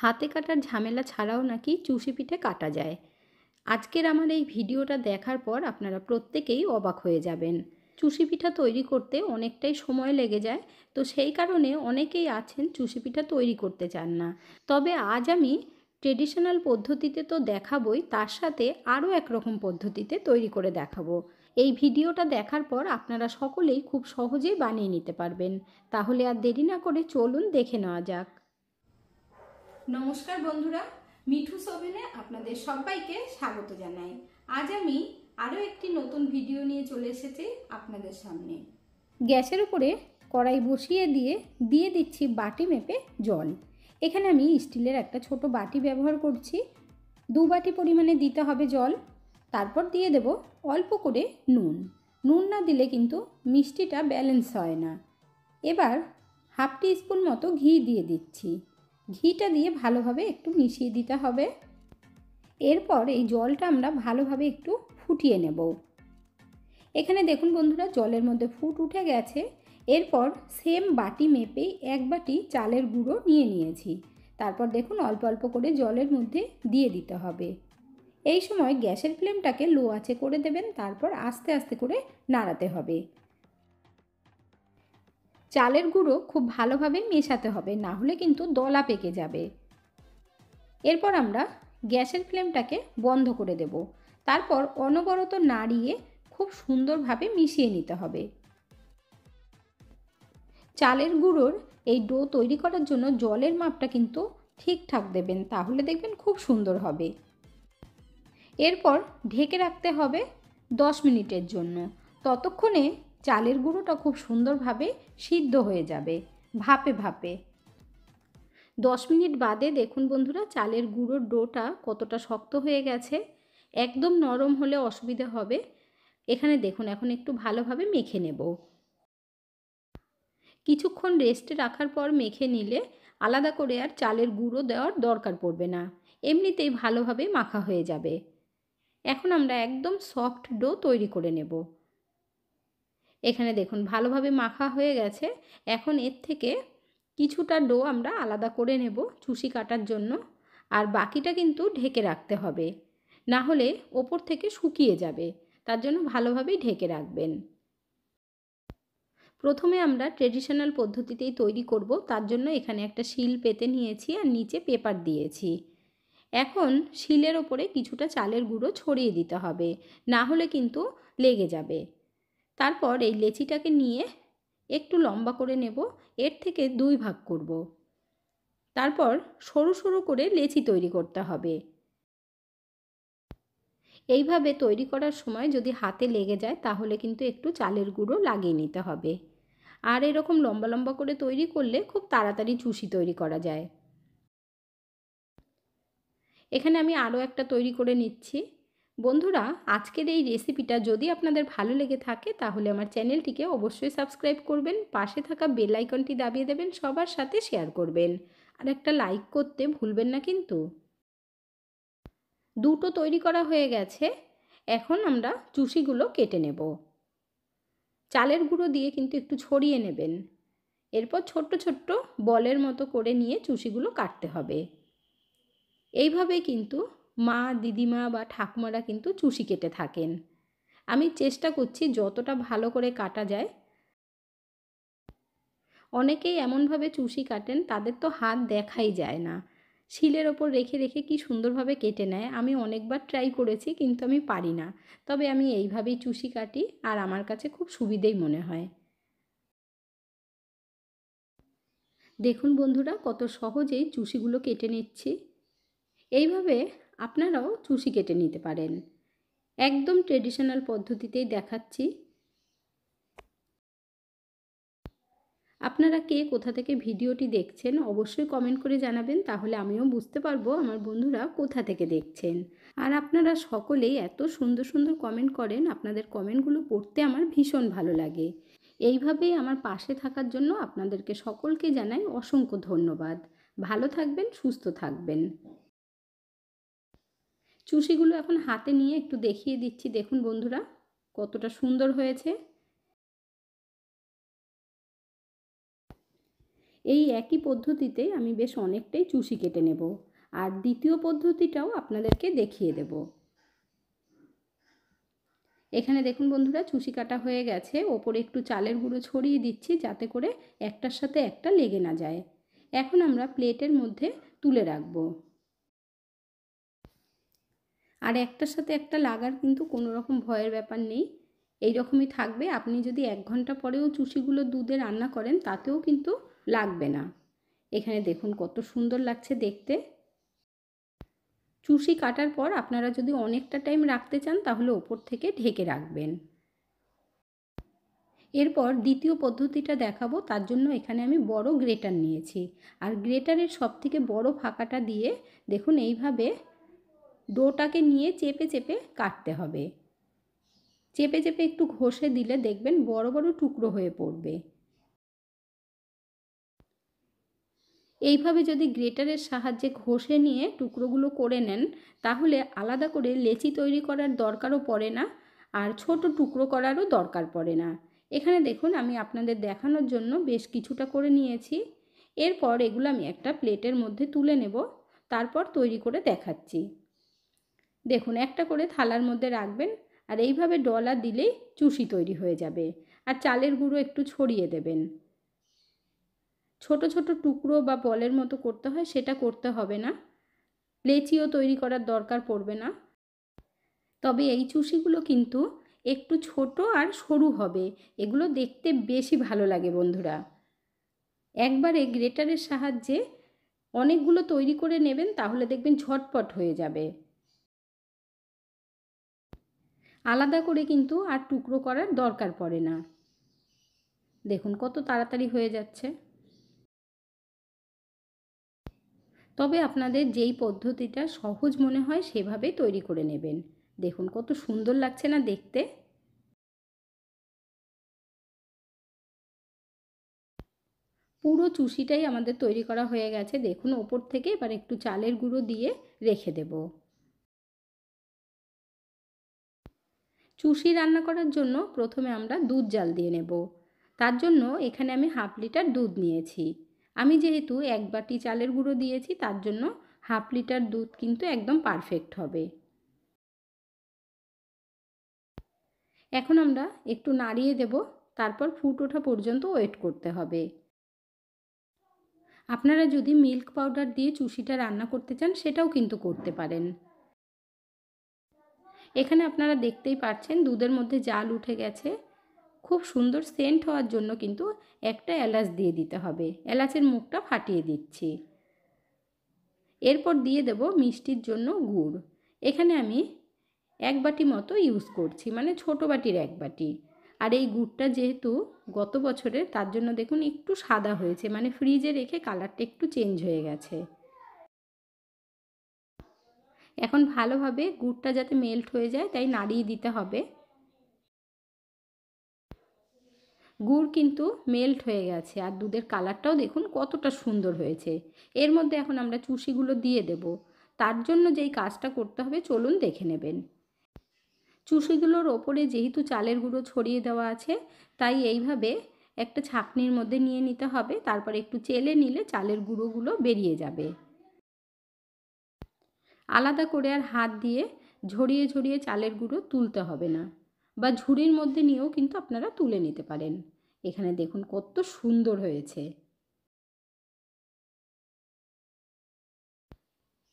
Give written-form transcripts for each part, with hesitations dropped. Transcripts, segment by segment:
হাতে কাটার ঝামেলা ছাড়াও নাকি চুষি পিঠে কাটা যায়। আজকের আমার এই ভিডিওটা দেখার পর আপনারা প্রত্যেকেই অবাক হয়ে যাবেন। চুষি পিঠা তৈরি করতে অনেকটাই সময় লেগে যায়, তো সেই কারণে অনেকেই আছেন চুষি পিঠা তৈরি করতে চান না। তবে আজ আমি ট্রেডিশনাল পদ্ধতিতে তো দেখাবই, তার সাথে আরও একরকম পদ্ধতিতে তৈরি করে দেখাবো। এই ভিডিওটা দেখার পর আপনারা সকলেই খুব সহজেই বানিয়ে নিতে পারবেন। তাহলে আর দেরি না করে চলুন দেখে নেওয়া যাক। নমস্কার বন্ধুরা, মিঠুস ওভেনে আপনাদের সবাইকে স্বাগত জানাই। আজ আমি আরও একটি নতুন ভিডিও নিয়ে চলে এসেছি আপনাদের সামনে। গ্যাসের উপরে কড়াই বসিয়ে দিয়ে দিচ্ছি বাটি মেপে জল। এখানে আমি স্টিলের একটা ছোট বাটি ব্যবহার করছি। 2 বাটি পরিমাণে দিতে হবে জল। তারপর দিয়ে দেব অল্প করে নুন। নুন না দিলে কিন্তু মিষ্টিটা ব্যালেন্স হয় না। এবার হাফ টিস্পুন মতো ঘি দিয়ে দিচ্ছি। ঘিটা দিয়ে ভালোভাবে একটু মিশিয়ে দিতে হবে। এরপর এই জলটা আমরা ভালোভাবে একটু ফুটিয়ে নেব। এখানে দেখুন বন্ধুরা, জলের মধ্যে ফুট উঠে গেছে। এরপর সেম বাটি মেপেই 1 বাটি চালের গুঁড়ো নিয়ে নিয়েছি। তারপর দেখুন অল্প অল্প করে জলের মধ্যে দিয়ে দিতে হবে। এই সময় গ্যাসের ফ্লেমটাকে লো আঁচে করে দেবেন, তারপর আস্তে আস্তে করে নাড়াতে হবে। চালের গুঁড়ো খুব ভালোভাবে মেশাতে হবে, না হলে কিন্তু দলা পেকে যাবে। এরপর আমরা গ্যাসের ফ্লেমটাকে বন্ধ করে দেব। তারপর অনবরত নাড়িয়ে খুব সুন্দরভাবে মিশিয়ে নিতে হবে। চালের গুঁড়োর এই ডো তৈরি করার জন্য জলের মাপটা কিন্তু ঠিকঠাক দেবেন, তাহলে দেখবেন খুব সুন্দর হবে। এরপর ঢেকে রাখতে হবে 10 মিনিটের জন্য। ততক্ষণে চালের গুঁড়োটা খুব সুন্দরভাবে সিদ্ধ হয়ে যাবে ভাপে ভাপে। 10 মিনিট বাদে দেখুন বন্ধুরা, চালের গুঁড়োর ডোটা কতটা শক্ত হয়ে গেছে। একদম নরম হলে অসুবিধা হবে। এখানে দেখুন এখন একটু ভালোভাবে মেখে নেব। কিছুক্ষণ রেস্টে রাখার পর মেখে নিলে আলাদা করে আর চালের গুঁড়ো দেওয়ার দরকার পড়বে না, এমনিতেই ভালোভাবে মাখা হয়ে যাবে। এখন আমরা একদম সফট ডো তৈরি করে নেব। এখানে দেখুন ভালোভাবে মাখা হয়ে গেছে। এখন এর থেকে কিছুটা ডো আমরা আলাদা করে নেব চুষি কাটার জন্য, আর বাকিটা কিন্তু ঢেকে রাখতে হবে, না হলে ওপর থেকে শুকিয়ে যাবে। তার জন্য ভালোভাবেই ঢেকে রাখবেন। প্রথমে আমরা ট্রেডিশনাল পদ্ধতিতেই তৈরি করব, তার জন্য এখানে একটা শিল পেতে নিয়েছি আর নিচে পেপার দিয়েছি। এখন শিলের ওপরে কিছুটা চালের গুঁড়ো ছড়িয়ে দিতে হবে, না হলে কিন্তু লেগে যাবে। তারপর এই লেচিটাকে নিয়ে একটু লম্বা করে নেব, এর থেকে 2 ভাগ করব। তারপর সরু সরু করে লেচি তৈরি করতে হবে। এইভাবে তৈরি করার সময় যদি হাতে লেগে যায় তাহলে কিন্তু একটু চালের গুঁড়ো লাগিয়ে নিতে হবে। আর এরকম লম্বা লম্বা করে তৈরি করলে খুব তাড়াতাড়ি চুষি তৈরি করা যায়। এখানে আমি আরও একটা তৈরি করে নিচ্ছি। বন্ধুরা, আজকের এই রেসিপিটা যদি আপনাদের ভালো লেগে থাকে তাহলে আমার চ্যানেলটিকে অবশ্যই সাবস্ক্রাইব করবেন, পাশে থাকা বেল আইকনটি দাবিয়ে দেবেন, সবার সাথে শেয়ার করবেন, আর একটা লাইক করতে ভুলবেন না কিন্তু। দুটো তৈরি করা হয়ে গেছে। এখন আমরা চুষিগুলো কেটে নেব। চালের গুঁড়ো দিয়ে কিন্তু একটু ছড়িয়ে নেবেন। এরপর ছোট্ট ছোট্ট বলের মতো করে নিয়ে চুষিগুলো কাটতে হবে। এইভাবে কিন্তু মা, দিদিমা বা ঠাকুমারা কিন্তু চুষি কেটে থাকেন। আমি চেষ্টা করছি যতটা ভালো করে কাটা যায়। অনেকেই এমনভাবে চুষি কাটেন তাদের তো হাত দেখাই যায় না, শিলের ওপর রেখে রেখে কি সুন্দরভাবে কেটে নেয়। আমি অনেকবার ট্রাই করেছি কিন্তু আমি পারি না। তবে আমি এইভাবেই চুষি কাটি আর আমার কাছে খুব সুবিধেই মনে হয়। দেখুন বন্ধুরা, কত সহজেই চুষিগুলো কেটে নিচ্ছি। এইভাবে আপনারাও চুষি কেটে নিতে পারেন। একদম ট্রেডিশনাল পদ্ধতিতেই দেখাচ্ছি। আপনারা কে কোথা থেকে ভিডিওটি দেখছেন অবশ্যই কমেন্ট করে জানাবেন, তাহলে আমিও বুঝতে পারবো আমার বন্ধুরা কোথা থেকে দেখছেন। আর আপনারা সকলেই এত সুন্দর সুন্দর কমেন্ট করেন, আপনাদের কমেন্টগুলো পড়তে আমার ভীষণ ভালো লাগে। এইভাবেই আমার পাশে থাকার জন্য আপনাদেরকে সকলকে জানাই অসংখ্য ধন্যবাদ। ভালো থাকবেন, সুস্থ থাকবেন। চুষিগুলো এখন হাতে নিয়ে একটু দেখিয়ে দিচ্ছি। দেখুন বন্ধুরা, কতটা সুন্দর হয়েছে। এই একই পদ্ধতিতে আমি বেশ অনেকটাই চুষি কেটে নেব, আর দ্বিতীয় পদ্ধতিটাও আপনাদেরকে দেখিয়ে দেব। এখানে দেখুন বন্ধুরা, চুষি কাটা হয়ে গেছে। ওপরে একটু চালের গুঁড়ো ছড়িয়ে দিচ্ছি যাতে করে একটার সাথে একটা লেগে না যায়। এখন আমরা প্লেটের মধ্যে তুলে রাখব। আর একটার সাথে একটা লাগার কিন্তু কোনো রকম ভয়ের ব্যাপার নেই, এই রকমই থাকবে। আপনি যদি 1 ঘন্টা পরেও চুষিগুলো দুধে রান্না করেন তাতেও কিন্তু লাগবে না। এখানে দেখুন কত সুন্দর লাগছে দেখতে। চুষি কাটার পর আপনারা যদি অনেকটা টাইম রাখতে চান তাহলে ওপর থেকে ঢেকে রাখবেন। এরপর দ্বিতীয় পদ্ধতিটা দেখাবো, তার জন্য এখানে আমি বড় গ্রেটার নিয়েছি। আর গ্রেটারের সবথেকে বড় ফাঁকাটা দিয়ে দেখুন এইভাবে ডোটাকে নিয়ে চেপে চেপে কাটতে হবে। চেপে চেপে একটু ঘষে দিলে দেখবেন বড় বড় টুকরো হয়ে পড়বে। এইভাবে যদি গ্রেটারের সাহায্যে ঘষে নিয়ে টুকরোগুলো করে নেন তাহলে আলাদা করে লেচি তৈরি করার দরকারও পড়ে না, আর ছোট টুকরো করারও দরকার পড়ে না। এখানে দেখুন আমি আপনাদের দেখানোর জন্য বেশ কিছুটা করে নিয়েছি। এরপর এগুলো আমি একটা প্লেটের মধ্যে তুলে নেব, তারপর তৈরি করে দেখাচ্ছি। দেখুন একটা করে থালার মধ্যে রাখবেন, আর এইভাবে ডলা দিলেই চুষি তৈরি হয়ে যাবে। আর চালের গুঁড়ো একটু ছড়িয়ে দেবেন। ছোট ছোট টুকরো বা বলের মতো করতে হয় সেটা করতে হবে না, লেচিও তৈরি করার দরকার পড়বে না। তবে এই চুষিগুলো কিন্তু একটু ছোট আর সরু হবে, এগুলো দেখতে বেশি ভালো লাগে বন্ধুরা। একবারে গ্রেটারের সাহায্যে অনেকগুলো তৈরি করে নেবেন তাহলে দেখবেন ঝটপট হয়ে যাবে। আলাদা করে কিন্তু আর টুকরো করার দরকার পড়ে না। দেখুন কত তাড়াতাড়ি হয়ে যাচ্ছে। তবে আপনাদের যেই পদ্ধতিটা সহজ মনে হয় সেভাবেই তৈরি করে নেবেন। দেখুন কত সুন্দর লাগছে না দেখতে। পুরো চুষিটাই আমাদের তৈরি করা হয়ে গেছে। দেখুন ওপর থেকে এবার একটু চালের গুঁড়ো দিয়ে রেখে দেব। চুষি রান্না করার জন্য প্রথমে আমরা দুধ জাল দিয়ে নেব। তার জন্য এখানে আমি 1/2 লিটার দুধ নিয়েছি। আমি যেহেতু 1 বাটি চালের গুঁড়ো দিয়েছি তার জন্য 1/2 লিটার দুধ কিন্তু একদম পারফেক্ট হবে। এখন আমরা একটু নাড়িয়ে দেব, তারপর ফুট ওঠা পর্যন্ত ওয়েট করতে হবে। আপনারা যদি মিল্ক পাউডার দিয়ে চুষিটা রান্না করতে চান সেটাও কিন্তু করতে পারেন। এখানে আপনারা দেখতেই পাচ্ছেন দুধের মধ্যে জাল উঠে গেছে। খুব সুন্দর সেন্ট হওয়ার জন্য কিন্তু একটা এলাচ দিয়ে দিতে হবে। এলাচের মুখটা ফাটিয়ে দিচ্ছি। এরপর দিয়ে দেব মিষ্টির জন্য গুড়। এখানে আমি 1 বাটি মতো ইউজ করছি, মানে ছোট বাটির 1 বাটি। আর এই গুড়টা যেহেতু গত বছরের তার জন্য দেখুন একটু সাদা হয়েছে, মানে ফ্রিজে রেখে কালারটা একটু চেঞ্জ হয়ে গেছে। এখন ভালোভাবে গুড়টা যাতে মেল্ট হয়ে যায় তাই নাড়িয়ে দিতে হবে। গুড় কিন্তু মেল্ট হয়ে গেছে, আর দুধের কালারটাও দেখুন কতটা সুন্দর হয়েছে। এর মধ্যে এখন আমরা চুষিগুলো দিয়ে দেব। তার জন্য যেই কাজটা করতে হবে চলুন দেখে নেবেন। চুষিগুলোর ওপরে যেহেতু চালের গুঁড়ো ছড়িয়ে দেওয়া আছে তাই এইভাবে একটা ছাঁকনির মধ্যে নিয়ে নিতে হবে, তারপর একটু চেলে নিলে চালের গুঁড়োগুলো বেরিয়ে যাবে। আলাদা করে আর হাত দিয়ে ঝরিয়ে ঝরিয়ে চালের গুঁড়ো তুলতে হবে না, বা ঝুড়ির মধ্যে নিয়েও কিন্তু আপনারা তুলে নিতে পারেন। এখানে দেখুন কত সুন্দর হয়েছে।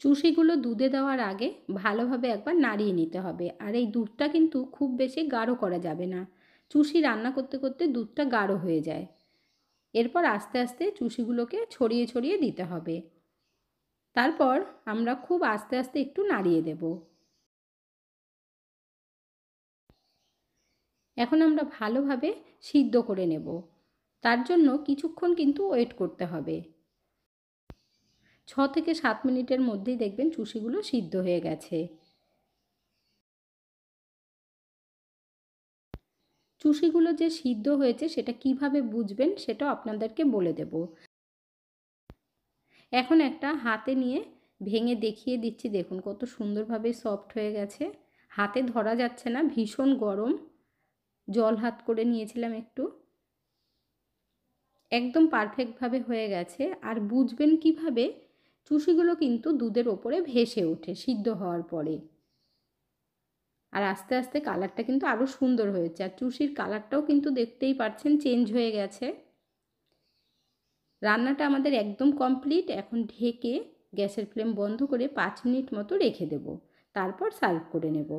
চুষিগুলো দুধে দেওয়ার আগে ভালোভাবে একবার নাড়িয়ে নিতে হবে, আর এই দুধটা কিন্তু খুব বেশি গাঢ় করা যাবে না। চুষি রান্না করতে করতে দুধটা গাঢ় হয়ে যায়। এরপর আস্তে আস্তে চুষিগুলোকে ছড়িয়ে ছড়িয়ে দিতে হবে। তারপর আমরা খুব আস্তে আস্তে একটু নাড়িয়ে দেব। এখন আমরা ভালোভাবে সিদ্ধ করে নেব, তার জন্য কিছুক্ষণ কিন্তু ওয়েট করতে হবে। 6 থেকে 7 মিনিটের মধ্যেই দেখবেন চুষিগুলো সিদ্ধ হয়ে গেছে। চুষিগুলো যে সিদ্ধ হয়েছে সেটা কিভাবে বুঝবেন সেটাও আপনাদেরকে বলে দেব। এখন একটা হাতে নিয়ে ভেঙে দেখিয়ে দিচ্ছি। দেখুন কত সুন্দরভাবে সফট হয়ে গেছে, হাতে ধরা যাচ্ছে না, ভীষণ গরম। জল হাত করে নিয়েছিলাম একটু। একদম পারফেক্টভাবে হয়ে গেছে। আর বুঝবেন কিভাবে, চুষিগুলো কিন্তু দুধের ওপরে ভেসে ওঠে সিদ্ধ হওয়ার পরে। আর আস্তে আস্তে কালারটা কিন্তু আরও সুন্দর হয়েছে। আর চুষির কালারটাও কিন্তু দেখতেই পাচ্ছেন চেঞ্জ হয়ে গেছে। রান্নাটা আমাদের একদম কমপ্লিট। এখন ঢেকে গ্যাসের ফ্লেম বন্ধ করে 5 মিনিট মতো রেখে দেব, তারপর সার্ভ করে নেব।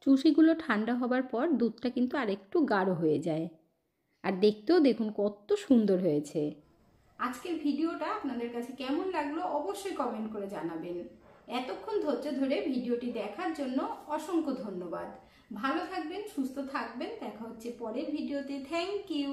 চুষিগুলো ঠান্ডা হবার পর দুধটা কিন্তু আরেকটু গাঢ় হয়ে যায়। আর দেখতেও দেখুন কত সুন্দর হয়েছে। আজকের ভিডিওটা আপনাদের কাছে কেমন লাগলো অবশ্যই কমেন্ট করে জানাবেন। এতক্ষণ ধৈর্য ধরে ভিডিওটি দেখার জন্য অসংখ্য ধন্যবাদ। ভালো থাকবেন, সুস্থ থাকবেন। দেখা হচ্ছে পরের ভিডিওতে। Thank you.